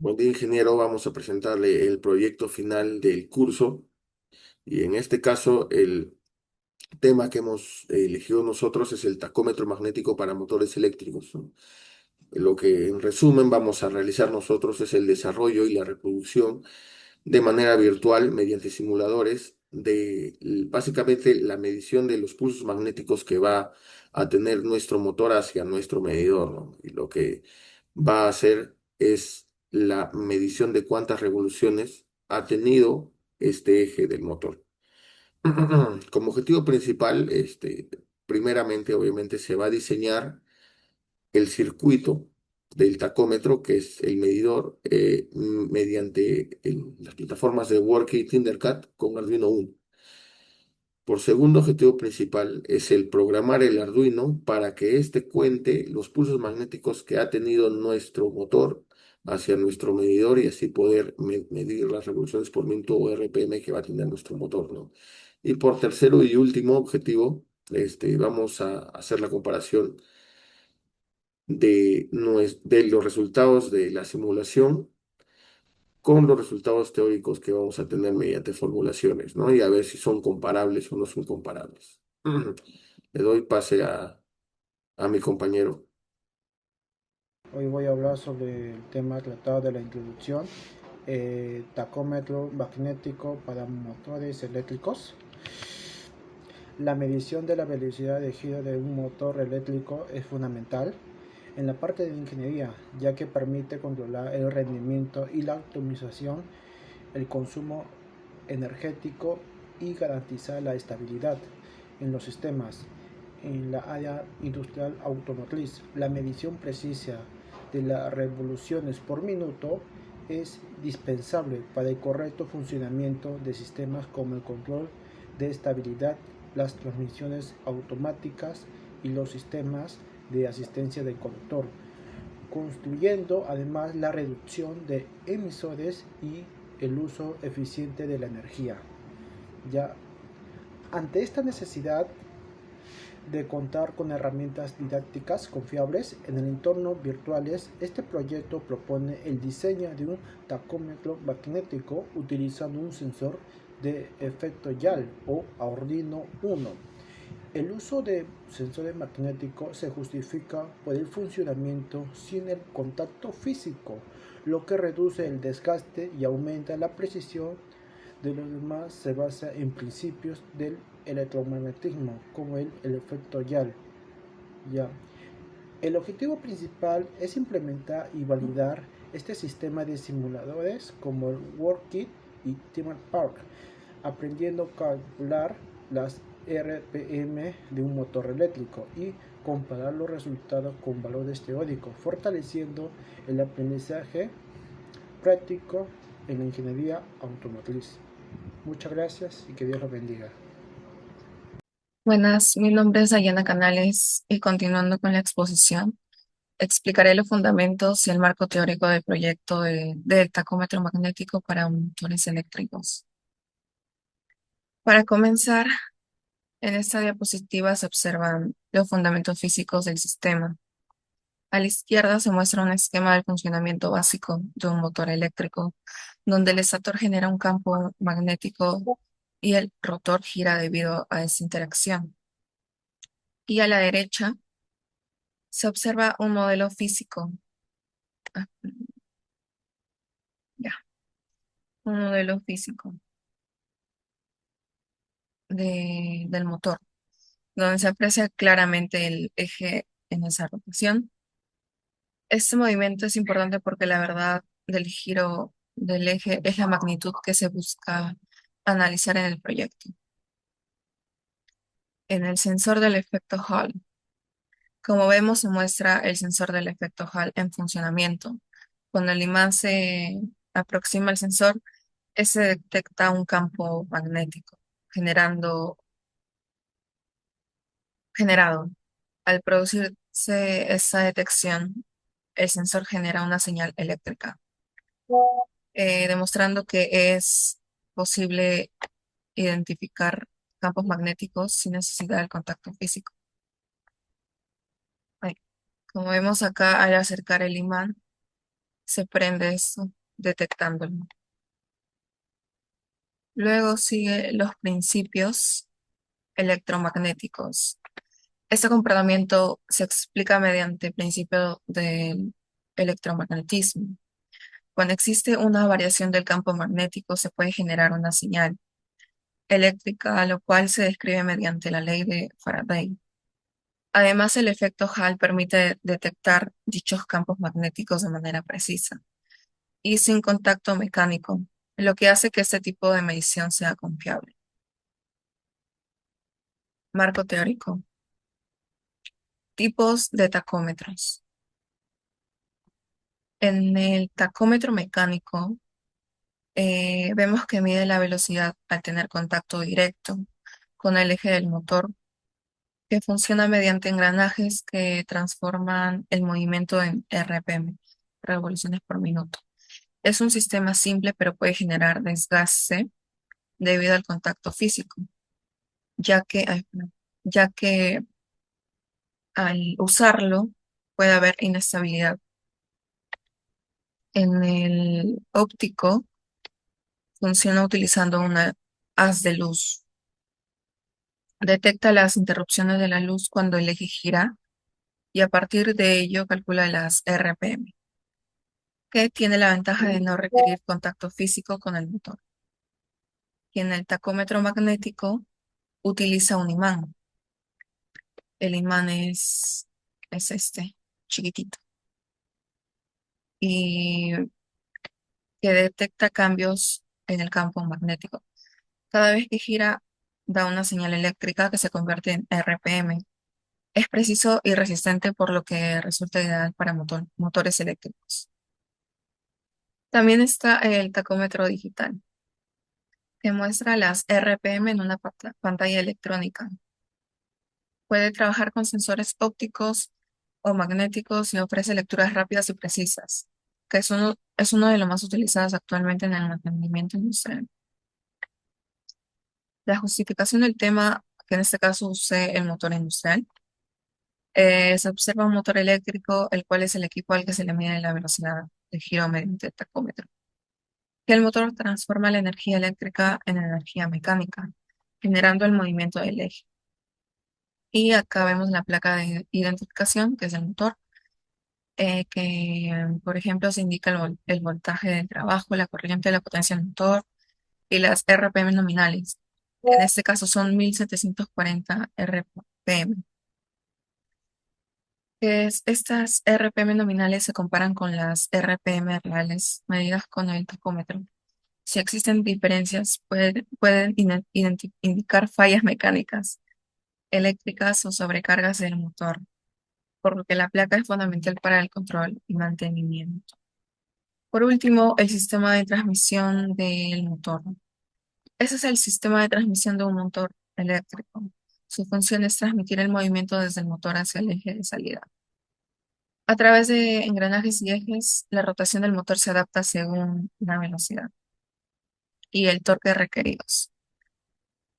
Buen día, ingeniero. Vamos a presentarle el proyecto final del curso y en este caso el tema que hemos elegido nosotros es el tacómetro magnético para motores eléctricos, ¿no? Lo que en resumen vamos a realizar nosotros es el desarrollo y la reproducción de manera virtual mediante simuladores de básicamente la medición de los pulsos magnéticos que va a tener nuestro motor hacia nuestro medidor, ¿no? Y lo que va a hacer es la medición de cuántas revoluciones ha tenido este eje del motor. Como objetivo principal, primeramente, obviamente, se va a diseñar el circuito del tacómetro, que es el medidor, mediante las plataformas de Workit y Tindercad con Arduino Uno. Por segundo objetivo principal es el programar el Arduino para que éste cuente los pulsos magnéticos que ha tenido nuestro motor hacia nuestro medidor y así poder medir las revoluciones por minuto o RPM que va a tener nuestro motor, ¿no? Y por tercero y último objetivo, vamos a hacer la comparación de los resultados de la simulación con los resultados teóricos que vamos a tener mediante formulaciones, ¿no? Y a ver si son comparables o no son comparables. Le doy pase a mi compañero. Hoy voy a hablar sobre el tema tratado de la introducción, tacómetro magnético para motores eléctricos. La medición de la velocidad de giro de un motor eléctrico es fundamental en la parte de ingeniería, ya que permite controlar el rendimiento y la optimización, el consumo energético y garantizar la estabilidad en los sistemas. En la área industrial automotriz, la medición precisa de las revoluciones por minuto es dispensable para el correcto funcionamiento de sistemas como el control de estabilidad, las transmisiones automáticas y los sistemas de asistencia del conductor, construyendo además la reducción de emisiones y el uso eficiente de la energía. Ya ante esta necesidad de contar con herramientas didácticas confiables en el entorno virtuales, este proyecto propone el diseño de un tacómetro magnético utilizando un sensor de efecto YAL o Arduino Uno. El uso de sensores magnéticos se justifica por el funcionamiento sin el contacto físico, lo que reduce el desgaste y aumenta la precisión. De los demás se basa en principios del electromagnetismo, como el efecto YAL. Ya. El objetivo principal es implementar y validar este sistema de simuladores como el WorkKit y TeamPark, aprendiendo a calcular las RPM de un motor eléctrico y comparar los resultados con valores teóricos, fortaleciendo el aprendizaje práctico en la ingeniería automotriz. Muchas gracias y que Dios los bendiga. Buenas, mi nombre es Ayana Canales y continuando con la exposición, explicaré los fundamentos y el marco teórico del proyecto del tacómetro magnético para motores eléctricos. Para comenzar, en esta diapositiva se observan los fundamentos físicos del sistema. A la izquierda se muestra un esquema del funcionamiento básico de un motor eléctrico, donde el estator genera un campo magnético y el rotor gira debido a esa interacción. Y a la derecha se observa un modelo físico, ah, ya, un modelo físico del motor, donde se aprecia claramente el eje en esa rotación. Este movimiento es importante porque la verdad del giro del eje es la magnitud que se busca analizar en el proyecto. En el sensor del efecto Hall, como vemos, se muestra el sensor del efecto Hall en funcionamiento. Cuando el imán se aproxima al sensor, se detecta un campo magnético generado. Al producirse esa detección, el sensor genera una señal eléctrica, demostrando que es posible identificar campos magnéticos sin necesidad del contacto físico. Ay, como vemos acá, al acercar el imán, se prende esto detectándolo. Luego sigue los principios electromagnéticos. Este comportamiento se explica mediante el principio del electromagnetismo. Cuando existe una variación del campo magnético, se puede generar una señal eléctrica, lo cual se describe mediante la ley de Faraday. Además, el efecto Hall permite detectar dichos campos magnéticos de manera precisa y sin contacto mecánico, lo que hace que este tipo de medición sea confiable. Marco teórico. Tipos de tacómetros. En el tacómetro mecánico, vemos que mide la velocidad al tener contacto directo con el eje del motor, que funciona mediante engranajes que transforman el movimiento en RPM, revoluciones por minuto. Es un sistema simple, pero puede generar desgaste debido al contacto físico, ya que, ay, perdón, ya que al usarlo puede haber inestabilidad. En el óptico funciona utilizando una haz de luz. Detecta las interrupciones de la luz cuando el eje gira y a partir de ello calcula las RPM, que tiene la ventaja de no requerir contacto físico con el motor. Y en el tacómetro magnético utiliza un imán. El imán es este, chiquitito, y que detecta cambios en el campo magnético. Cada vez que gira, da una señal eléctrica que se convierte en RPM. Es preciso y resistente, por lo que resulta ideal para motores eléctricos. También está el tacómetro digital, que muestra las RPM en una pantalla electrónica. Puede trabajar con sensores ópticos o magnéticos y ofrece lecturas rápidas y precisas, que es uno de los más utilizados actualmente en el mantenimiento industrial. La justificación del tema, que en este caso use el motor industrial, se observa un motor eléctrico, el cual es el equipo al que se le mide la velocidad de giro mediante el tacómetro. Que el motor transforma la energía eléctrica en energía mecánica, generando el movimiento del eje. Y acá vemos la placa de identificación, que es el motor, que, por ejemplo, se indica el voltaje del trabajo, la corriente, la potencia del motor y las RPM nominales. En este caso son 1740 RPM. Estas RPM nominales se comparan con las RPM reales medidas con el tacómetro. Si existen diferencias, pueden indicar fallas mecánicas, eléctricas o sobrecargas del motor, por lo que la placa es fundamental para el control y mantenimiento. Por último, el sistema de transmisión del motor. Ese es el sistema de transmisión de un motor eléctrico. Su función es transmitir el movimiento desde el motor hacia el eje de salida. A través de engranajes y ejes, la rotación del motor se adapta según la velocidad y el torque requeridos.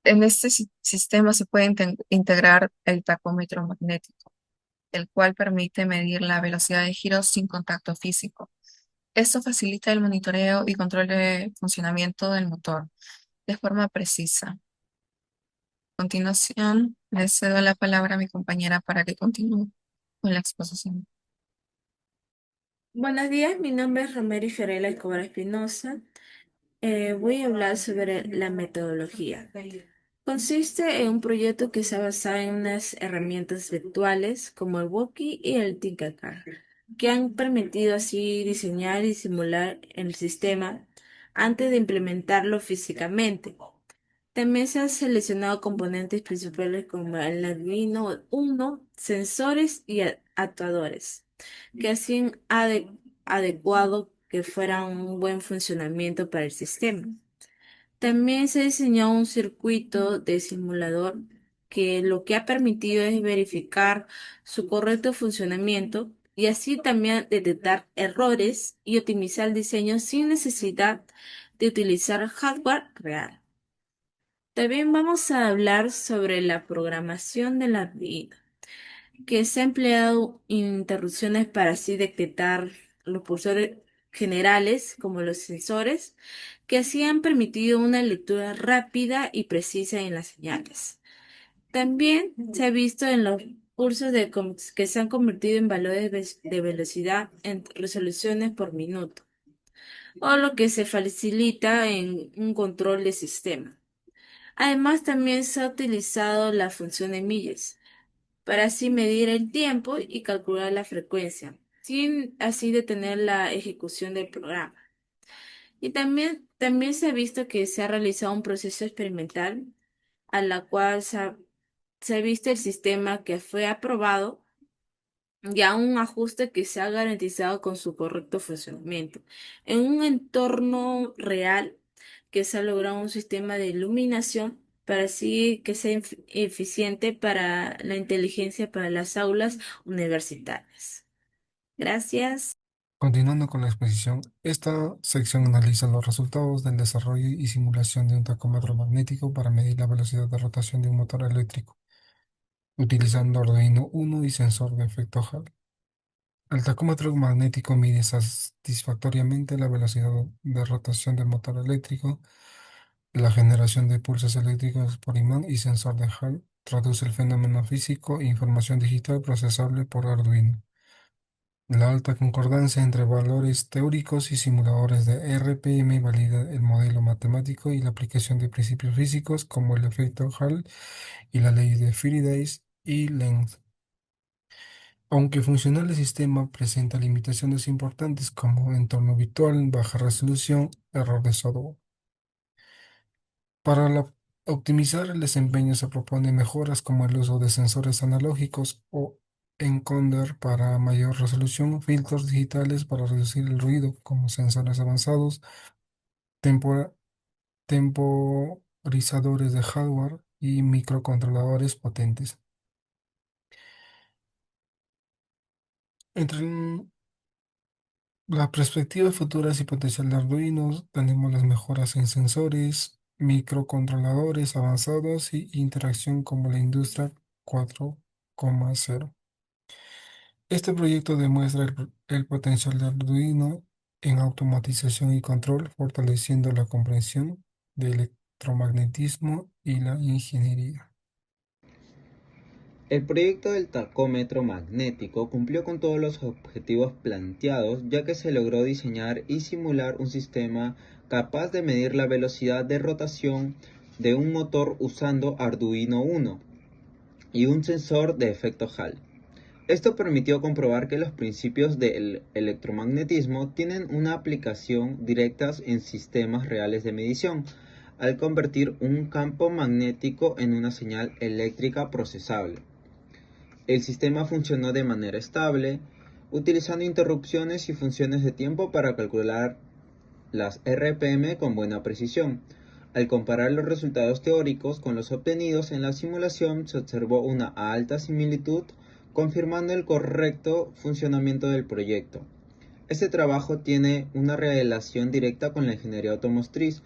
En este sistema se puede integrar el tacómetro magnético, el cual permite medir la velocidad de giro sin contacto físico. Esto facilita el monitoreo y control de funcionamiento del motor de forma precisa. A continuación, le cedo la palabra a mi compañera para que continúe con la exposición. Buenos días, mi nombre es Romero Fiorella Escobar Espinosa. Voy a hablar sobre la metodología. Consiste en un proyecto que se basa en unas herramientas virtuales como el Woki y el Tinkercad, que han permitido así diseñar y simular el sistema antes de implementarlo físicamente. También se han seleccionado componentes principales como el Arduino Uno, sensores y actuadores, que hacen adecuado que fuera un buen funcionamiento para el sistema. También se diseñó un circuito de simulador que lo que ha permitido es verificar su correcto funcionamiento y así también detectar errores y optimizar el diseño sin necesidad de utilizar hardware real. También vamos a hablar sobre la programación de la vida, que se ha empleado interrupciones para así detectar los pulsores generales, como los sensores, que así han permitido una lectura rápida y precisa en las señales. También se ha visto en los cursos que se han convertido en valores de velocidad en resoluciones por minuto, o lo que se facilita en un control de sistema. Además, también se ha utilizado la función de millas para así medir el tiempo y calcular la frecuencia, sin así detener la ejecución del programa. Y también se ha visto que se ha realizado un proceso experimental a la cual se ha visto el sistema que fue aprobado y a un ajuste que se ha garantizado con su correcto funcionamiento. En un entorno real que se ha logrado un sistema de iluminación para así que sea eficiente para la inteligencia para las aulas universitarias. Gracias. Continuando con la exposición, esta sección analiza los resultados del desarrollo y simulación de un tacómetro magnético para medir la velocidad de rotación de un motor eléctrico, utilizando Arduino Uno y sensor de efecto Hall. El tacómetro magnético mide satisfactoriamente la velocidad de rotación del motor eléctrico, la generación de pulsos eléctricos por imán y sensor de Hall, traduce el fenómeno físico e información digital procesable por Arduino. La alta concordancia entre valores teóricos y simuladores de RPM valida el modelo matemático y la aplicación de principios físicos como el efecto Hall y la ley de Faraday y Lenz. Aunque funcional, el sistema presenta limitaciones importantes como entorno virtual, baja resolución, error de software. Para optimizar el desempeño se propone mejoras como el uso de sensores analógicos o encoder para mayor resolución, filtros digitales para reducir el ruido como sensores avanzados, tempora- temporizadores de hardware y microcontroladores potentes. Entre las perspectivas futuras y potencial de Arduino tenemos las mejoras en sensores, microcontroladores avanzados y interacción como la industria 4,0. Este proyecto demuestra el potencial de Arduino en automatización y control, fortaleciendo la comprensión del electromagnetismo y la ingeniería. El proyecto del tacómetro magnético cumplió con todos los objetivos planteados, ya que se logró diseñar y simular un sistema capaz de medir la velocidad de rotación de un motor usando Arduino Uno y un sensor de efecto Hall. Esto permitió comprobar que los principios del electromagnetismo tienen una aplicación directa en sistemas reales de medición, al convertir un campo magnético en una señal eléctrica procesable. El sistema funcionó de manera estable, utilizando interrupciones y funciones de tiempo para calcular las RPM con buena precisión. Al comparar los resultados teóricos con los obtenidos en la simulación, se observó una alta similitud, confirmando el correcto funcionamiento del proyecto. Este trabajo tiene una relación directa con la ingeniería automotriz,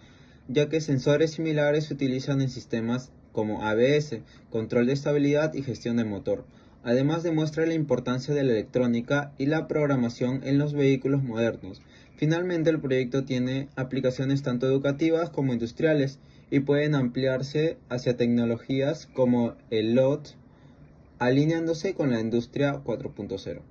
ya que sensores similares se utilizan en sistemas como ABS, control de estabilidad y gestión de motor. Además, demuestra la importancia de la electrónica y la programación en los vehículos modernos. Finalmente, el proyecto tiene aplicaciones tanto educativas como industriales y pueden ampliarse hacia tecnologías como el LOT, alineándose con la industria 4.0.